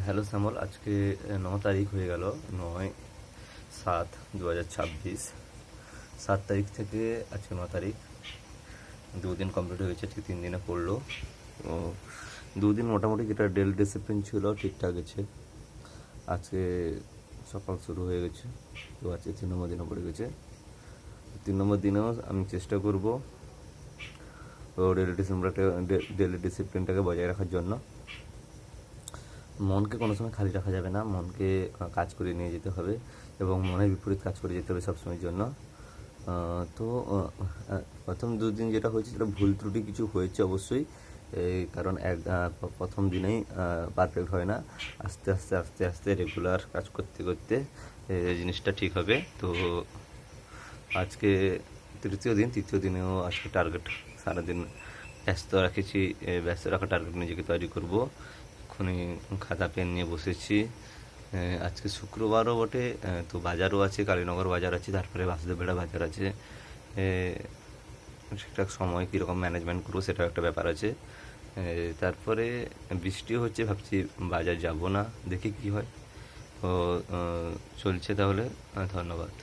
Hello শ্যামল, আজকে 9 তারিখ হয়ে গেল। 9/7/2026। 7 তারিখ থেকে আজকে 9 তারিখ, 2 দিন কমপ্লিট হয়েছে, ঠিক 3 দিনে পড়লো। তো 2 দিন মোটামুটি যেটা ডেল ডিসিপ্লিন ছিল ঠিকঠাক আছে। আজকে সকাল শুরু হয়ে গেছে, তো আজকে 3 নম্বর দিনে পড়ে গেছে। 3 নম্বর দিনেও আমি চেষ্টা করব ও ডেলি ডিসিপ্লিনটাকে বজায় রাখার জন্য। মনকে কোনো সময় খালি রাখা যাবে না, মনকে কাজ করে নিয়ে যেতে হবে এবং মনের বিপরীত কাজ করে যেতে হবে সবসময়ের জন্য। তো প্রথম 2 দিন যেটা হয়েছে সেটা ভুল ত্রুটি কিছু হয়েছে অবশ্যই, কারণ প্রথম দিনেই পারফেক্ট হয় না। আস্তে আস্তে আস্তে আস্তে রেগুলার কাজ করতে করতে জিনিসটা ঠিক হবে। তো আজকে তৃতীয় দিনেও আজকে টার্গেট সারাদিন ব্যস্ত রাখা টার্গেট নিজেকে তৈরি করব। এক্ষুনি খাতা পেন নিয়ে বসেছি। আজকে শুক্রবারও বটে, তো বাজারও আছে, কালীনগর বাজার আছে, তারপরে বাসুদেববেড়া বাজার আছে। সেটা সময় কীরকম ম্যানেজমেন্ট করবো সেটা একটা ব্যাপার আছে। তারপরে বৃষ্টিও হচ্ছে, ভাবছি বাজার যাব না, দেখি কি হয়। তো চলছে তাহলে, ধন্যবাদ।